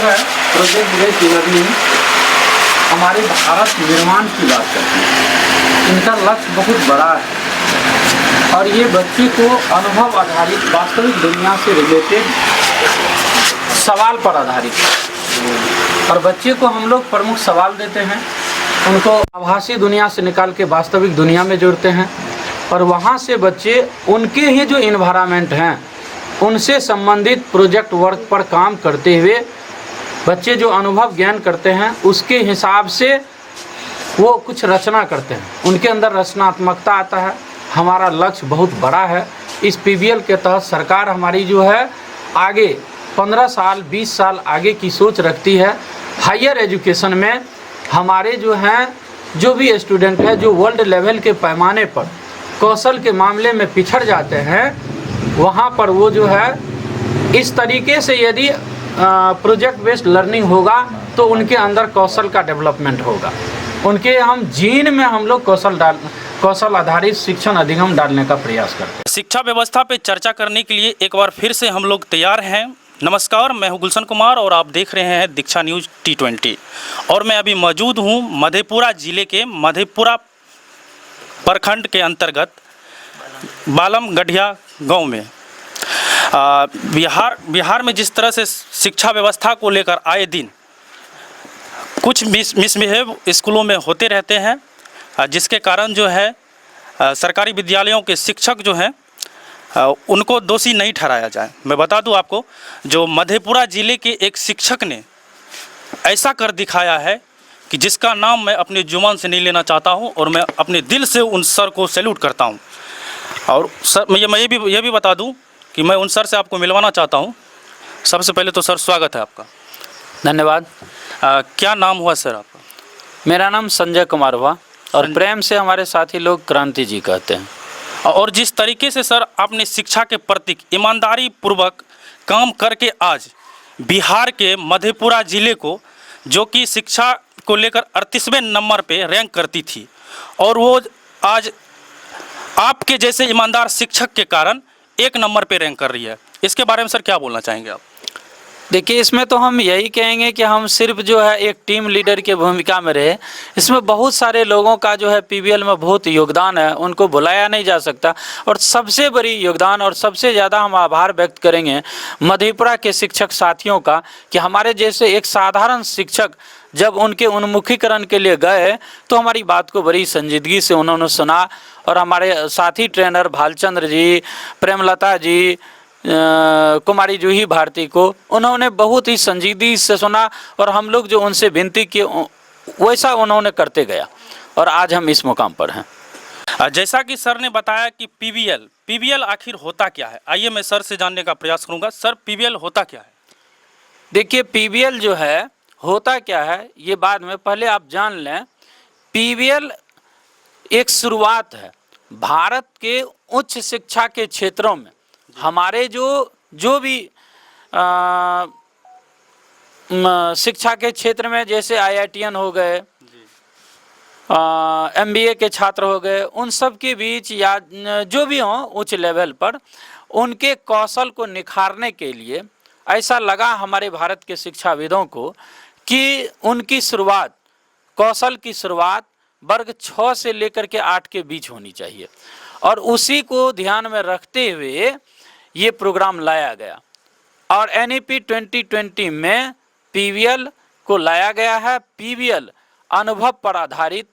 है project based learning हमारे भारत निर्माण की बात करते हैं। इनका लक्ष्य बहुत बड़ा है और ये बच्चे को अनुभव आधारित वास्तविक दुनिया से रिलेटेड सवाल पर आधारित है। और बच्चे को हम लोग प्रमुख सवाल देते हैं, उनको आभासी दुनिया से निकाल के वास्तविक दुनिया में जोड़ते हैं और वहाँ से बच्चे उनके ही जो इन्वायरमेंट हैं उनसे संबंधित प्रोजेक्ट वर्क पर काम करते हुए बच्चे जो अनुभव ज्ञान करते हैं उसके हिसाब से वो कुछ रचना करते हैं, उनके अंदर रचनात्मकता आता है। हमारा लक्ष्य बहुत बड़ा है। इस पीबीएल के तहत सरकार हमारी जो है आगे 15 साल 20 साल आगे की सोच रखती है। हायर एजुकेशन में हमारे जो हैं जो भी स्टूडेंट हैं जो वर्ल्ड लेवल के पैमाने पर कौशल के मामले में पिछड़ जाते हैं, वहाँ पर वो जो है इस तरीके से यदि प्रोजेक्ट बेस्ड लर्निंग होगा तो उनके अंदर कौशल का डेवलपमेंट होगा। उनके हम जीन में हम लोग कौशल आधारित शिक्षण अधिगम डालने का प्रयास करते हैं। शिक्षा व्यवस्था पे चर्चा करने के लिए एक बार फिर से हम लोग तैयार हैं। नमस्कार, मैं हूं गुलशन कुमार और आप देख रहे हैं दीक्षा न्यूज़ T20 और मैं अभी मौजूद हूं मधेपुरा ज़िले के मधेपुरा प्रखंड के अंतर्गत बालम गढ़िया गांव में। बिहार में जिस तरह से शिक्षा व्यवस्था को लेकर आए दिन कुछ मिसबिहेव स्कूलों में होते रहते हैं, जिसके कारण जो है सरकारी विद्यालयों के शिक्षक जो हैं उनको दोषी नहीं ठहराया जाए। मैं बता दूं आपको, जो मधेपुरा ज़िले के एक शिक्षक ने ऐसा कर दिखाया है कि जिसका नाम मैं अपने जुबान से नहीं लेना चाहता हूं और मैं अपने दिल से उन सर को सैल्यूट करता हूं। और सर मैं ये भी बता दूं कि मैं उन सर से आपको मिलवाना चाहता हूं। सबसे पहले तो सर स्वागत है आपका। धन्यवाद। क्या नाम हुआ सर आपका? मेरा नाम संजय कुमार हुआ और प्रेम से हमारे साथी लोग क्रांति जी कहते हैं। और जिस तरीके से सर आपने शिक्षा के प्रति ईमानदारी पूर्वक काम करके आज बिहार के मधेपुरा ज़िले को, जो कि शिक्षा को लेकर 38वें नंबर पे रैंक करती थी, और वो आज आपके जैसे ईमानदार शिक्षक के कारण 1 नंबर पे रैंक कर रही है, इसके बारे में सर क्या बोलना चाहेंगे आप? देखिए, इसमें तो हम यही कहेंगे कि हम सिर्फ जो है एक टीम लीडर की भूमिका में रहे। इसमें बहुत सारे लोगों का जो है पीबीएल में बहुत योगदान है, उनको भुलाया नहीं जा सकता। और सबसे बड़ी योगदान और सबसे ज़्यादा हम आभार व्यक्त करेंगे मधेपुरा के शिक्षक साथियों का कि हमारे जैसे एक साधारण शिक्षक जब उनके उन्मुखीकरण के लिए गए तो हमारी बात को बड़ी संजीदगी से उन्होंने सुना। और हमारे साथी ट्रेनर भालचंद्र जी, प्रेमलता जी, कुमारी जूही भारती को उन्होंने बहुत ही संजीदगी से सुना और हम लोग जो उनसे विनती की वैसा उन्होंने करते गया और आज हम इस मुकाम पर हैं। जैसा कि सर ने बताया कि पीबीएल आखिर होता क्या है, आइए मैं सर से जानने का प्रयास करूंगा। सर, पीबीएल होता क्या है? देखिए, पीबीएल जो है होता क्या है ये बाद में, पहले आप जान लें पीबीएल एक शुरुआत है। भारत के उच्च शिक्षा के क्षेत्रों में हमारे जो भी शिक्षा के क्षेत्र में जैसे IITian हो गए, MBA के छात्र हो गए, उन सब के बीच या जो भी हों उच्च लेवल पर, उनके कौशल को निखारने के लिए ऐसा लगा हमारे भारत के शिक्षाविदों को कि उनकी शुरुआत, कौशल की शुरुआत वर्ग 6 से लेकर के 8 के बीच होनी चाहिए। और उसी को ध्यान में रखते हुए ये प्रोग्राम लाया गया और NEP 2020 में पीबीएल को लाया गया है। पीबीएल अनुभव पर आधारित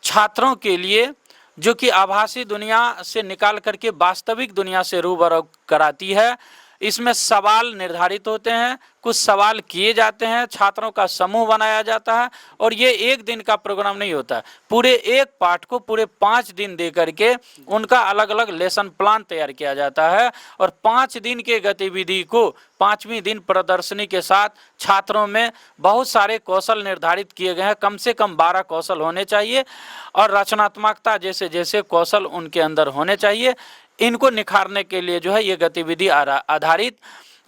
छात्रों के लिए, जो कि आभासी दुनिया से निकाल करके वास्तविक दुनिया से रूबरू कराती है। इसमें सवाल निर्धारित होते हैं, कुछ सवाल किए जाते हैं, छात्रों का समूह बनाया जाता है और ये एक दिन का प्रोग्राम नहीं होता है। पूरे एक पाठ को पूरे 5 दिन दे करके उनका अलग अलग लेसन प्लान तैयार किया जाता है और 5 दिन के गतिविधि को 5वें दिन प्रदर्शनी के साथ छात्रों में बहुत सारे कौशल निर्धारित किए गए हैं। कम से कम 12 कौशल होने चाहिए और रचनात्मकता जैसे जैसे कौशल उनके अंदर होने चाहिए। इनको निखारने के लिए जो है ये गतिविधि आधारित,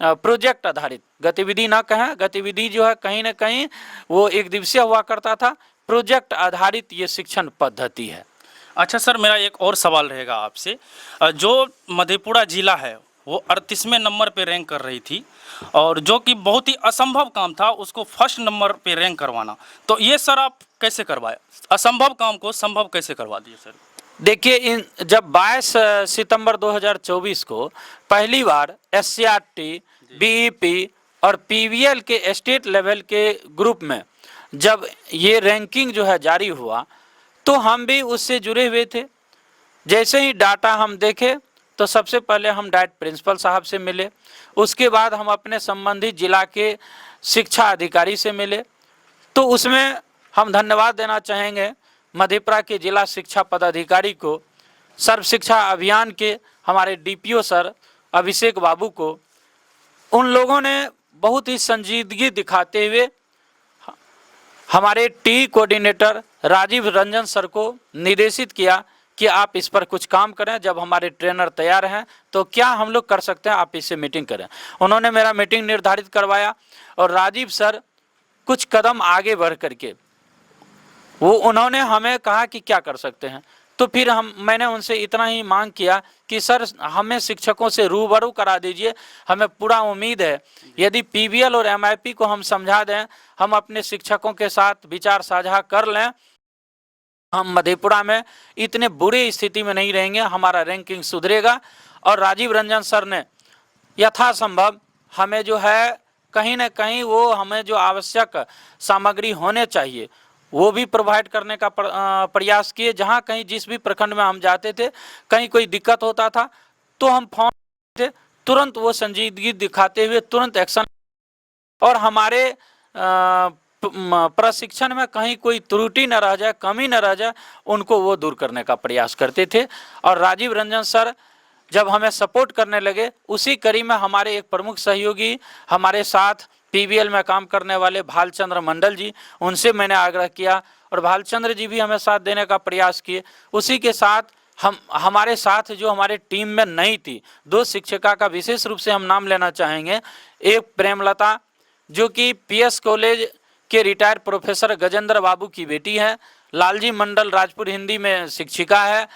प्रोजेक्ट आधारित गतिविधि ना कहें, गतिविधि जो है कहीं ना कहीं वो एक दिवसीय हुआ करता था, प्रोजेक्ट आधारित ये शिक्षण पद्धति है। अच्छा सर, मेरा एक और सवाल रहेगा आपसे। जो मधेपुरा ज़िला है वो 38वें नंबर पे रैंक कर रही थी, और जो कि बहुत ही असंभव काम था उसको फर्स्ट नंबर पे रैंक करवाना। तो ये सर आप कैसे करवाए, असंभव काम को संभव कैसे करवा दिए सर? देखिए, इन जब 22 सितंबर 2024 को पहली बार SCRT, BEP और PVL के स्टेट लेवल के ग्रुप में जब ये रैंकिंग जो है जारी हुआ, तो हम भी उससे जुड़े हुए थे। जैसे ही डाटा हम देखे तो सबसे पहले हम डायरेक्ट प्रिंसिपल साहब से मिले, उसके बाद हम अपने संबंधित जिला के शिक्षा अधिकारी से मिले। तो उसमें हम धन्यवाद देना चाहेंगे मधेपुरा के जिला शिक्षा पदाधिकारी को, सर्व शिक्षा अभियान के हमारे DPO सर अभिषेक बाबू को। उन लोगों ने बहुत ही संजीदगी दिखाते हुए हमारे T coordinator Rajeev Ranjan sir को निर्देशित किया कि आप इस पर कुछ काम करें, जब हमारे ट्रेनर तैयार हैं तो क्या हम लोग कर सकते हैं, आप इससे मीटिंग करें। उन्होंने मेरा मीटिंग निर्धारित करवाया और राजीव सर कुछ कदम आगे बढ़ करके उन्होंने हमें कहा कि क्या कर सकते हैं। तो फिर मैंने उनसे इतना ही मांग किया कि सर हमें शिक्षकों से रूबरू करा दीजिए, हमें पूरा उम्मीद है यदि PVL और MIP को हम समझा दें, हम अपने शिक्षकों के साथ विचार साझा कर लें, हम मधेपुरा में इतने बुरी स्थिति में नहीं रहेंगे, हमारा रैंकिंग सुधरेगा। और राजीव रंजन सर ने यथासंभव हमें जो है कहीं ना कहीं वो हमें जो आवश्यक सामग्री होने चाहिए वो भी प्रोवाइड करने का प्रयास किए। जहाँ कहीं जिस भी प्रखंड में हम जाते थे, कहीं कोई दिक्कत होता था तो हम फोन थे, तुरंत वो संजीदगी दिखाते हुए तुरंत एक्शन, और हमारे प्रशिक्षण में कहीं कोई त्रुटि न रह जाए, कमी न रह जाए, उनको वो दूर करने का प्रयास करते थे। और राजीव रंजन सर जब हमें सपोर्ट करने लगे, उसी कड़ी में हमारे एक प्रमुख सहयोगी हमारे साथ PVL में काम करने वाले भालचंद्र मंडल जी, उनसे मैंने आग्रह किया और भालचंद्र जी भी हमें साथ देने का प्रयास किए। उसी के साथ हमारे साथ जो हमारे टीम में नहीं थी, 2 शिक्षिका का विशेष रूप से हम नाम लेना चाहेंगे। एक प्रेमलता जो कि PS कॉलेज के रिटायर्ड प्रोफेसर गजेंद्र बाबू की बेटी है, लालजी मंडल राजपुर हिंदी में शिक्षिका है,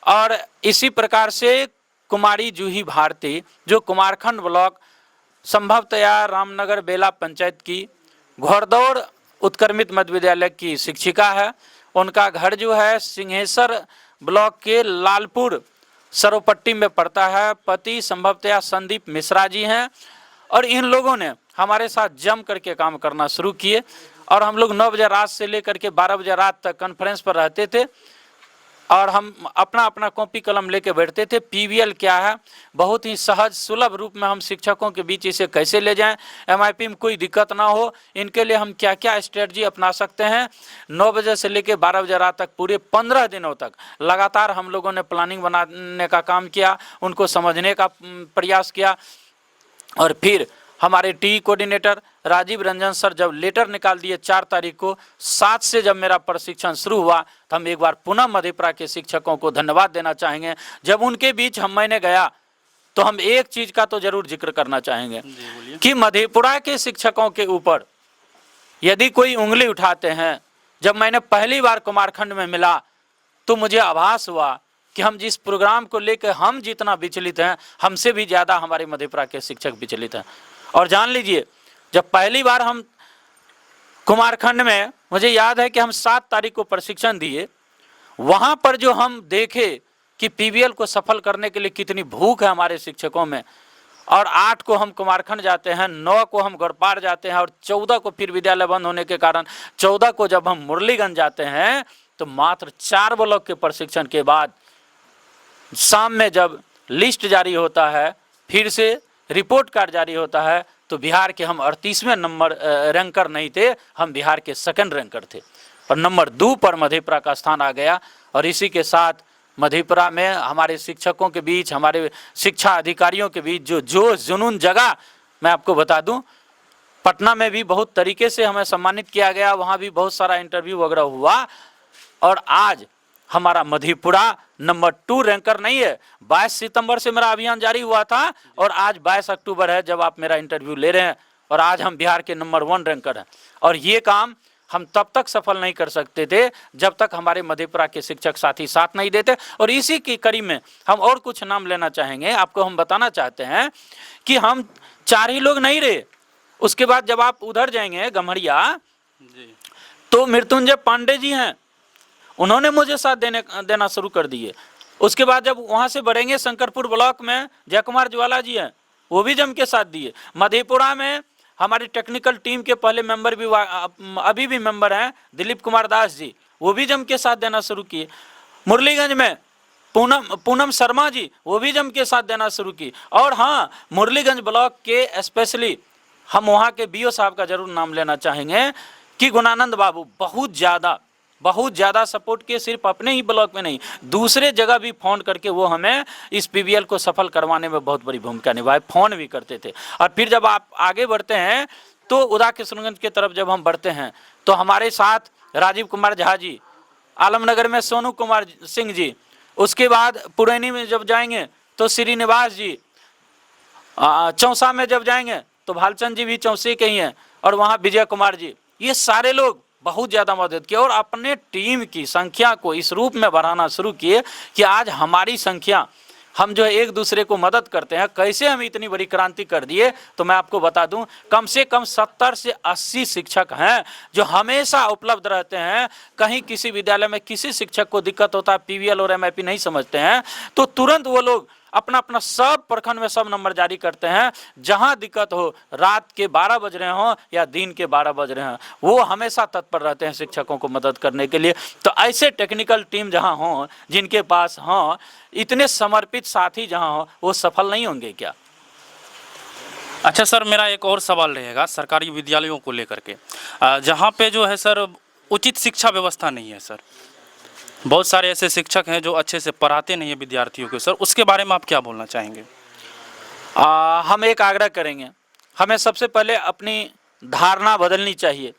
और इसी प्रकार से कुमारी जूही भारती जो कुमारखंड ब्लॉक संभवतया रामनगर बेला पंचायत की घोड़दौड़ उत्क्रमित मध्य विद्यालय की शिक्षिका है। उनका घर जो है सिंहेश्वर ब्लॉक के लालपुर सरोपट्टी में पड़ता है। पति संभवतया संदीप मिश्रा जी हैं। और इन लोगों ने हमारे साथ जम करके काम करना शुरू किए, और हम लोग 9 बजे रात से लेकर के 12 बजे रात तक कॉन्फ्रेंस पर रहते थे, और हम अपना अपना कॉपी कलम लेके बैठते थे। PVL क्या है, बहुत ही सहज सुलभ रूप में हम शिक्षकों के बीच इसे कैसे ले जाएं, MIP में कोई दिक्कत ना हो, इनके लिए हम क्या क्या स्ट्रेटजी अपना सकते हैं। 9 बजे से लेके 12 बजे रात तक पूरे 15 दिनों तक लगातार हम लोगों ने प्लानिंग बनाने का काम किया, उनको समझने का प्रयास किया। और फिर हमारे T coordinator Rajeev Ranjan sir जब लेटर निकाल दिए 4 तारीख को, 7 से जब मेरा प्रशिक्षण शुरू हुआ, तो हम एक बार पुनः मधेपुरा के शिक्षकों को धन्यवाद देना चाहेंगे। जब उनके बीच मैंने गया तो हम एक चीज का तो जरूर जिक्र करना चाहेंगे कि मधेपुरा के शिक्षकों के ऊपर यदि कोई उंगली उठाते हैं, जब मैंने पहली बार कुमारखंड में मिला तो मुझे आभास हुआ कि हम जिस प्रोग्राम को लेकर हम जितना विचलित हैं, हमसे भी ज़्यादा हमारे मधेपुरा के शिक्षक विचलित हैं। और जान लीजिए, जब पहली बार हम कुमारखंड में, मुझे याद है कि हम 7 तारीख को प्रशिक्षण दिए, वहाँ पर जो हम देखे कि PVL को सफल करने के लिए कितनी भूख है हमारे शिक्षकों में, और 8 को हम कुमारखंड जाते हैं, 9 को हम गौरपाड़ जाते हैं, और 14 को फिर विद्यालय बंद होने के कारण 14 को जब हम मुरलीगंज जाते हैं, तो मात्र 4 ब्लॉक के प्रशिक्षण के बाद शाम में जब लिस्ट जारी होता है, फिर से रिपोर्ट कार्ड जारी होता है, तो बिहार के हम 38वें नंबर रैंकर नहीं थे, हम बिहार के 2nd रैंकर थे, और नंबर 2 पर मधेपुरा का स्थान आ गया। और इसी के साथ मधेपुरा में हमारे शिक्षकों के बीच, हमारे शिक्षा अधिकारियों के बीच जो जोश जुनून जगह, मैं आपको बता दूं, पटना में भी बहुत तरीके से हमें सम्मानित किया गया, वहाँ भी बहुत सारा इंटरव्यू वगैरह हुआ, और आज हमारा मधेपुरा नंबर 2 रैंकर नहीं है। 22 सितंबर से मेरा अभियान जारी हुआ था, और आज 22 अक्टूबर है जब आप मेरा इंटरव्यू ले रहे हैं, और आज हम बिहार के नंबर 1 रैंकर हैं। और ये काम हम तब तक सफल नहीं कर सकते थे जब तक हमारे मधेपुरा के शिक्षक साथी साथ नहीं देते। और इसी की कड़ी में हम और कुछ नाम लेना चाहेंगे। आपको हम बताना चाहते हैं कि हम 4 ही लोग नहीं रहे। उसके बाद जब आप उधर जाएंगे गम्हरिया तो मृत्युंजय पांडे जी हैं, उन्होंने मुझे साथ देना शुरू कर दिए। उसके बाद जब वहाँ से बढ़ेंगे शंकरपुर ब्लॉक में जयकुमार ज्वाला जी हैं, वो भी जम के साथ दिए। मधेपुरा में हमारी टेक्निकल टीम के पहले मेंबर भी अभी भी मेंबर हैं दिलीप कुमार दास जी, वो भी जम के साथ देना शुरू किए। मुरलीगंज में पूनम शर्मा जी, वो भी जम के साथ देना शुरू की। और हाँ, मुरलीगंज ब्लॉक के स्पेशली हम वहाँ के बीओ साहब का जरूर नाम लेना चाहेंगे कि गुणानंद बाबू बहुत ज़्यादा सपोर्ट किए, सिर्फ अपने ही ब्लॉक में नहीं दूसरे जगह भी फ़ोन करके वो हमें इस पीवीएल को सफल करवाने में बहुत बड़ी भूमिका निभाए, फ़ोन भी करते थे। और फिर जब आप आगे बढ़ते हैं तो उदा किशनगंज की तरफ जब हम बढ़ते हैं तो हमारे साथ राजीव कुमार झा जी, आलमनगर में सोनू कुमार सिंह जी, उसके बाद पुरैनी में जब जाएंगे तो श्रीनिवास जी, चौसा में जब जाएंगे तो भालचंद जी भी चौसे के ही हैं, और वहाँ विजय कुमार जी, ये सारे लोग बहुत ज़्यादा मदद किए और अपने टीम की संख्या को इस रूप में बढ़ाना शुरू किए कि आज हमारी संख्या, हम जो है एक दूसरे को मदद करते हैं। कैसे हम इतनी बड़ी क्रांति कर दिए तो मैं आपको बता दूं, कम से कम 70 से 80 शिक्षक हैं जो हमेशा उपलब्ध रहते हैं। कहीं किसी विद्यालय में किसी शिक्षक को दिक्कत होता है, पीवीएल और एमआईपी नहीं समझते हैं, तो तुरंत वो लोग अपना अपना सब प्रखंड में सब नंबर जारी करते हैं। जहां दिक्कत हो, रात के 12 बज रहे हों या दिन के 12 बज रहे हैं, वो हमेशा तत्पर रहते हैं शिक्षकों को मदद करने के लिए। तो ऐसे टेक्निकल टीम जहां हों, जिनके पास हों, इतने समर्पित साथी जहां हों, वो सफल नहीं होंगे क्या? अच्छा सर, मेरा एक और सवाल रहेगा सरकारी विद्यालयों को लेकर के। जहाँ पे जो है सर उचित शिक्षा व्यवस्था नहीं है सर, बहुत सारे ऐसे शिक्षक हैं जो अच्छे से पढ़ाते नहीं है विद्यार्थियों को, सर उसके बारे में आप क्या बोलना चाहेंगे? हम एक आग्रह करेंगे, हमें सबसे पहले अपनी धारणा बदलनी चाहिए।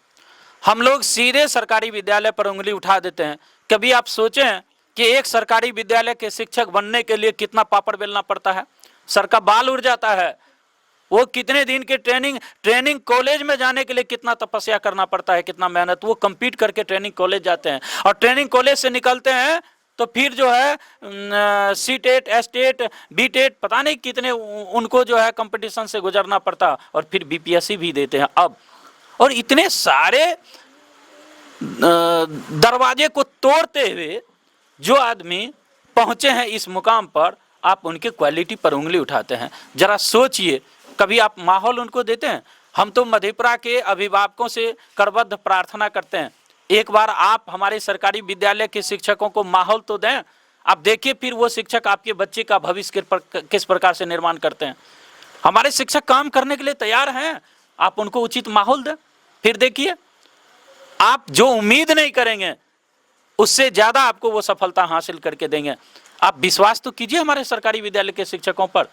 हम लोग सीधे सरकारी विद्यालय पर उंगली उठा देते हैं। कभी आप सोचें कि एक सरकारी विद्यालय के शिक्षक बनने के लिए कितना पापड़ बेलना पड़ता है, सर का बाल उड़ जाता है। वो कितने दिन के ट्रेनिंग कॉलेज में जाने के लिए कितना तपस्या करना पड़ता है, कितना मेहनत, वो कंप्लीट करके ट्रेनिंग कॉलेज जाते हैं और ट्रेनिंग कॉलेज से निकलते हैं तो फिर जो है सी-टेट, एस-टेट, बी-टेट, पता नहीं कितने उनको जो है कंपटीशन से गुजरना पड़ता, और फिर बीपीएससी भी देते हैं अब। और इतने सारे दरवाजे को तोड़ते हुए जो आदमी पहुंचे हैं इस मुकाम पर, आप उनके क्वालिटी पर उंगली उठाते हैं। जरा सोचिए, कभी आप माहौल उनको देते हैं? हम तो मधेपुरा के अभिभावकों से करबद्ध प्रार्थना करते हैं, एक बार आप हमारे सरकारी विद्यालय के शिक्षकों को माहौल तो दें। आप देखिए फिर वो शिक्षक आपके बच्चे का भविष्य किस प्रकार से निर्माण करते हैं। हमारे शिक्षक काम करने के लिए तैयार हैं, आप उनको उचित माहौल दें, फिर देखिए आप जो उम्मीद नहीं करेंगे उससे ज़्यादा आपको वो सफलता हासिल करके देंगे। आप विश्वास तो कीजिए हमारे सरकारी विद्यालय के शिक्षकों पर।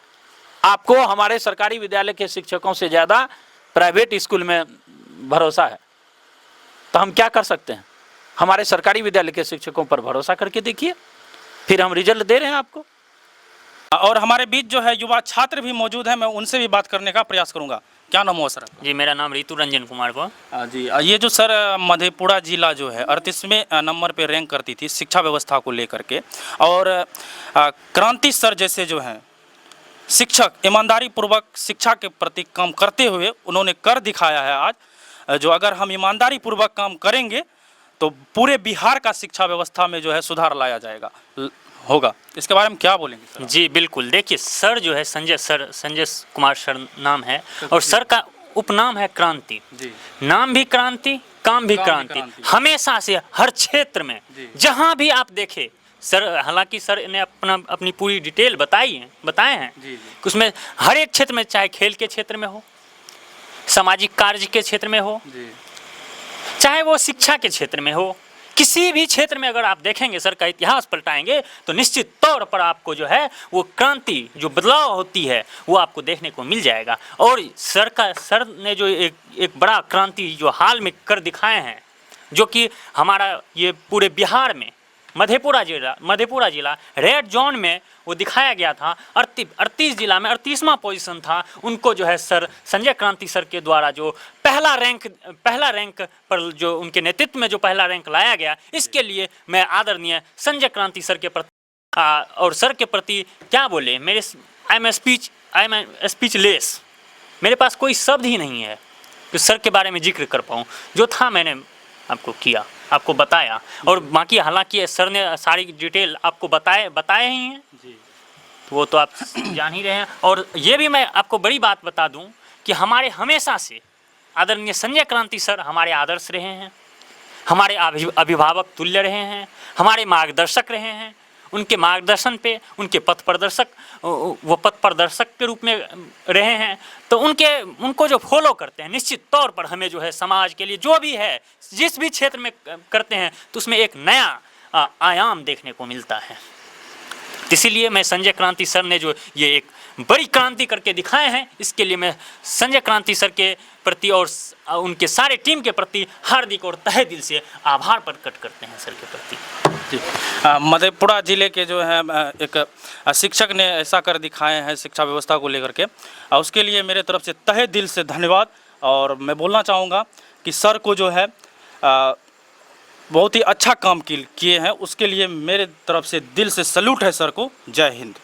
आपको हमारे सरकारी विद्यालय के शिक्षकों से ज़्यादा प्राइवेट स्कूल में भरोसा है, तो हम क्या कर सकते हैं? हमारे सरकारी विद्यालय के शिक्षकों पर भरोसा करके देखिए, फिर हम रिजल्ट दे रहे हैं आपको। और हमारे बीच जो है युवा छात्र भी मौजूद हैं, मैं उनसे भी बात करने का प्रयास करूंगा। क्या नाम हुआ सर आपका? जी, मेरा नाम ऋतु रंजन कुमार को। जी, ये जो सर मधेपुरा जिला जो है 38वें नंबर पे रैंक करती थी शिक्षा व्यवस्था को लेकर के, और क्रांति सर जैसे जो हैं शिक्षक ईमानदारी पूर्वक शिक्षा के प्रति काम करते हुए उन्होंने कर दिखाया है आज। जो अगर हम ईमानदारी पूर्वक काम करेंगे तो पूरे बिहार का शिक्षा व्यवस्था में जो है सुधार लाया जाएगा होगा। इसके बारे में क्या बोलेंगे सर? जी बिल्कुल, देखिए सर जो है संजय कुमार सर नाम है, और सर का उपनाम है क्रांति। जी, नाम भी क्रांति, काम भी क्रांति, हमेशा से हर क्षेत्र में जहां भी आप देखें सर, हालांकि सर ने अपनी पूरी डिटेल बताए हैं जी, उसमें हर एक क्षेत्र में, चाहे खेल के क्षेत्र में हो, सामाजिक कार्य के क्षेत्र में हो, चाहे वो शिक्षा के क्षेत्र में हो, किसी भी क्षेत्र में अगर आप देखेंगे सर का इतिहास पलटाएंगे तो निश्चित तौर पर आपको जो है वो क्रांति, जो बदलाव होती है वो आपको देखने को मिल जाएगा। और सर ने जो एक बड़ा क्रांति जो हाल में कर दिखाए हैं, जो कि हमारा ये पूरे बिहार में मधेपुरा जिला रेड जोन में वो दिखाया गया था। 38 जिला में 38वां पोजीशन था। उनको जो है सर संजय क्रांति सर के द्वारा जो पहला रैंक पर जो उनके नेतृत्व में जो पहला रैंक लाया गया, इसके लिए मैं आदरणीय संजय क्रांति सर के प्रति और सर के प्रति क्या बोले, आई एम स्पीचलेस। मेरे पास कोई शब्द ही नहीं है कि सर के बारे में जिक्र कर पाऊँ। जो था मैंने आपको किया, आपको बताया, और बाकी हालांकि सर ने सारी डिटेल आपको बताए ही हैं जी, तो वो तो आप जान ही रहे हैं। और ये भी मैं आपको बड़ी बात बता दूं कि हमारे हमेशा से आदरणीय संजय क्रांति सर हमारे आदर्श रहे हैं, हमारे अभिभावक तुल्य रहे हैं, हमारे मार्गदर्शक रहे हैं। उनके मार्गदर्शन पे वो पथ प्रदर्शक के रूप में रहे हैं। तो उनको जो फॉलो करते हैं, निश्चित तौर पर हमें जो है समाज के लिए जो भी है, जिस भी क्षेत्र में करते हैं, तो उसमें एक नया आयाम देखने को मिलता है। इसीलिए मैं संजय क्रांति सर ने जो ये एक बड़ी क्रांति करके दिखाए हैं, इसके लिए मैं संजय क्रांति सर के प्रति और उनके सारे टीम के प्रति हार्दिक और तहे दिल से आभार प्रकट करते हैं सर के प्रति जी। मधेपुरा जिले के जो है एक शिक्षक ने ऐसा कर दिखाए हैं शिक्षा व्यवस्था को लेकर के, उसके लिए मेरे तरफ से तहे दिल से धन्यवाद। और मैं बोलना चाहूँगा कि सर को जो है बहुत ही अच्छा काम किए हैं, उसके लिए मेरे तरफ से दिल से सैल्यूट है सर को। जय हिंद।